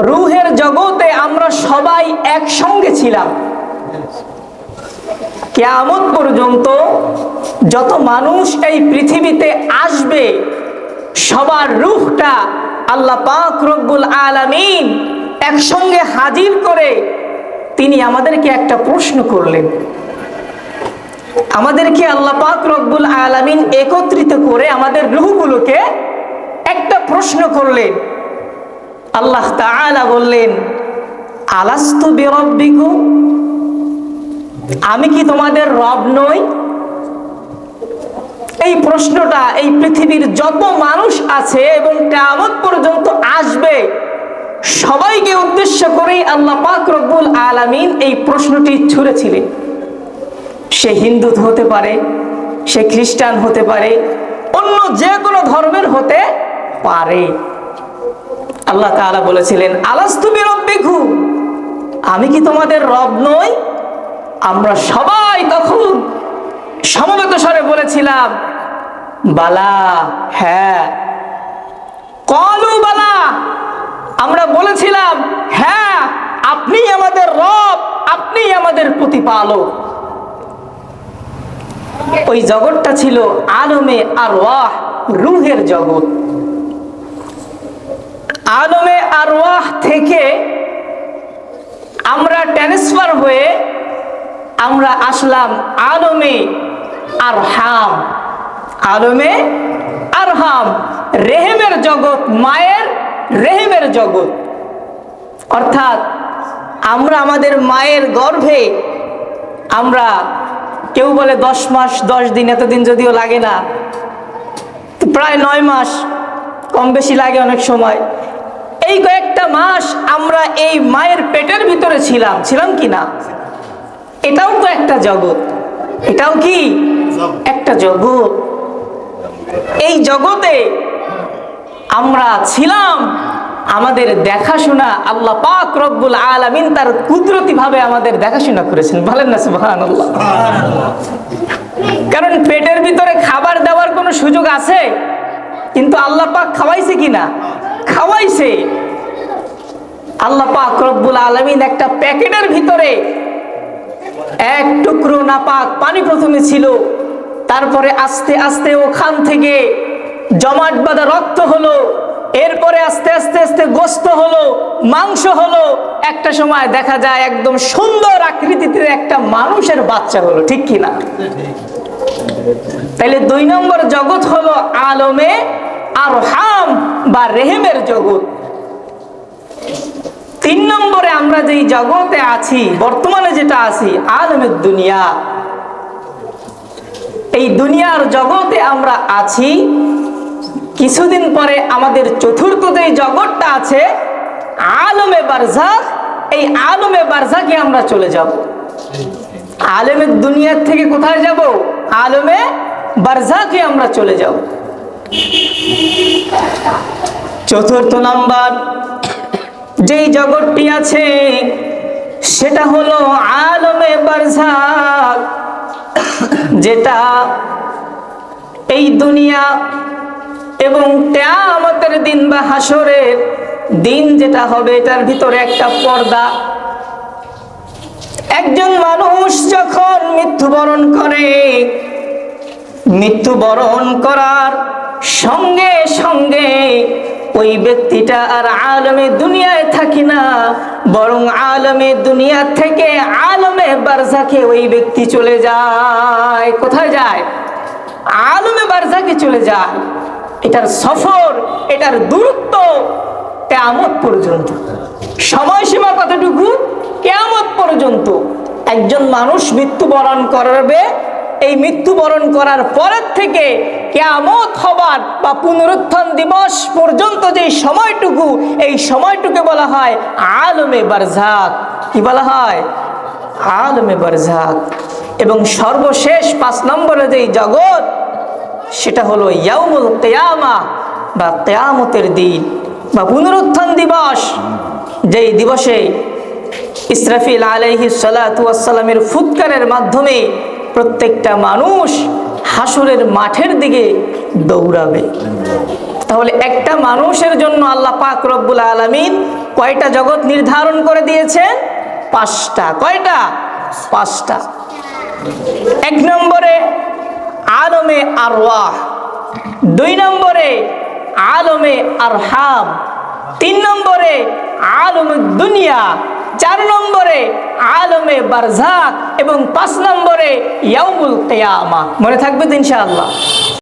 রূহের জগতে আমরা সবাই একসঙ্গে ছিলাম। কিয়ামত পর্যন্ত যত মানুষ এই পৃথিবীতে আসবে সবার রূহটা আল্লাহ পাক রব্বুল আলামিন একসঙ্গে হাজির করে তিনি আমাদেরকে একটা প্রশ্ন করলেন। আমাদেরকে আল্লাহ পাক রব্বুল আলামিন একত্রিত করে আমাদের রূহগুলোকে একটা প্রশ্ন করলেন। আল্লাহ তাআলা বললেন, আলাস্তু বিরাব্বিকুম, আমি কি তোমাদের রব নই? এই প্রশ্নটা এই পৃথিবীর যত মানুষ আছে এবং কিয়ামত পর্যন্ত আসবে সবাইকে উদ্দেশ্য করেই আল্লাহ পাক রব্বুল আলামিন এই প্রশ্নটি ছুঁড়েছিলেন। সে হিন্দু হতে পারে, সে খ্রিস্টান হতে পারে, অন্য যে কোনো ধর্মের হতে পারে। আল্লাহ তাআলা বলেছিলেন, আলাস্তু বিরাব্বিকুম, আমি কি তোমাদের রব নই? আমরা সবাই তখন সমবেত স্বরে বলেছিলাম, বালা, হ্যাঁ। ক্বালু বালা, আমরা বলেছিলাম, হ্যাঁ, আপনি আমাদের রব, আপনি আমাদের প্রতিপালক। ওই জগৎটা ছিল আলমে আরওয়াহ, রূহের জগৎ। আলমে আরওয়াহ থেকে আমরা ট্রান্সফার হয়ে আমরা আসলাম আলমে আরহাম। আলমে আরহাম, রেহেমের জগৎ, মায়ের রেহেমের জগৎ। অর্থাৎ আমরা আমাদের মায়ের গর্ভে, আমরা কেউ বলে 10 মাস 10 দিন, এতদিন যদিও লাগে না, প্রায় 9 মাস, কম বেশি লাগে অনেক সময়। এই কয়েকটা মাস আমরা এই মায়ের পেটের ভিতরে ছিলাম কি না? এটাও তো একটা জগৎ। এটাও কি একটা জগৎ? এই জগতে আমরা ছিলাম, আমাদের দেখাশোনা আল্লাহ পাক রব্বুল আলামিন তার কুদরতি ভাবে আমাদের দেখাশোনা করেছেন। বলেন না সুবহানাল্লাহ। কারণ পেটের ভিতরে খাবার দেওয়ার কোনো সুযোগ আছে? কিন্তু আল্লাহ পাক খাওয়াইছে কিনা? খাওয়াইছে। আল্লাহ পাক রব্বুল আলামিন একটা প্যাকেটের ভিতরে এক টুকরো নাপাক পানি প্রথমে ছিল, তারপরে আস্তে আস্তে ওখান থেকে জমাট বাঁধা রক্ত হলো, এরপরে আস্তে আস্তে আস্তে গোস্ত হলো, মাংস হলো, একটা সময় দেখা যায় একদম সুন্দর আকৃতিতে একটা মানুষের বাচ্চা হলো। ঠিক কিনা? তাইলে 2 নম্বর জগৎ হলো আলমে আরহাম বা রেহেমের জগৎ। 3 নম্বরে আমরা যেই জগতে আছি, বর্তমানে যেটা আছি, আলমের দুনিয়া। এই দুনিয়ার জগতে আমরা আছি। কিছুদিন পরে আমাদের চতুর্থ যে জগৎটা আছে, আলমে বারজাখ, এই আলমে বারজাখে আমরা চলে যাব। আলমের দুনিয়ার থেকে কোথায় যাব? আলমে বারজাখে আমরা চলে যাব। চতুর্থ নাম্বার যেই জগৎটি আছে সেটা হলো আলমে বারজাখ, যেটা এই দুনিয়া এবং কিয়ামতের দিন বা হাসরের দিন যেটা হবে, এটার ভিতরে একটা পর্দা। একজন মানুষ যখন মৃত্যুবরণ করে, মৃত্যুবরণ করার সঙ্গে সঙ্গে ওই ব্যক্তিটা আর আলমে দুনিয়ায় থাকি না, বরং আলমে দুনিয়া থেকে আলমে বারজাখে ওই ব্যক্তি চলে যায়। কোথায় যায়? আলমে বারজাখে চলে যায়। এটার সফর, এটার দূরত্ব কিয়ামত পর্যন্ত। সময়সীমা কতটুকু? কিয়ামত পর্যন্ত। একজন মানুষ মৃত্যুবরণ করবে, এই মৃত্যুবরণ করার পরের থেকে কিয়ামত হবার বা পুনরুত্থান দিবস পর্যন্ত যে সময়টুকু, এই সময়টুকু বলা হয় আলমে বারজাখ। কি বলা হয়? আলমে বারজাখ। এবং সর্বশেষ 5 নম্বরে যেই জগৎ, সেটা হলো ইয়াউমুল কিয়ামা বা কিয়ামতের দিন বা পুনরুত্থান দিবস। যেই দিবসে ইসরাফিল আলাইহিস সালাতু ওয়াস সালামের ফুৎকারের মাধ্যমে প্রত্যেকটা মানুষ হাসরের মাঠের দিকে দৌড়াবে। তাহলে একটা মানুষের জন্য আল্লাহ পাক রব্বুল আলামিন কয়টা জগৎ নির্ধারণ করে দিয়েছেন? 5টা। কয়টা? 5টা। 1 নম্বরে আলমে আরওয়াহ, 2 নম্বরে আলমে আরহাম, 3 নম্বরে আলমে দুনিয়া, 4 নম্বরে আলমে বারজাক এবং 5 নম্বরে ইয়াউমুল কিয়ামা। মনে থাকবে তো ইনশাআল্লাহ।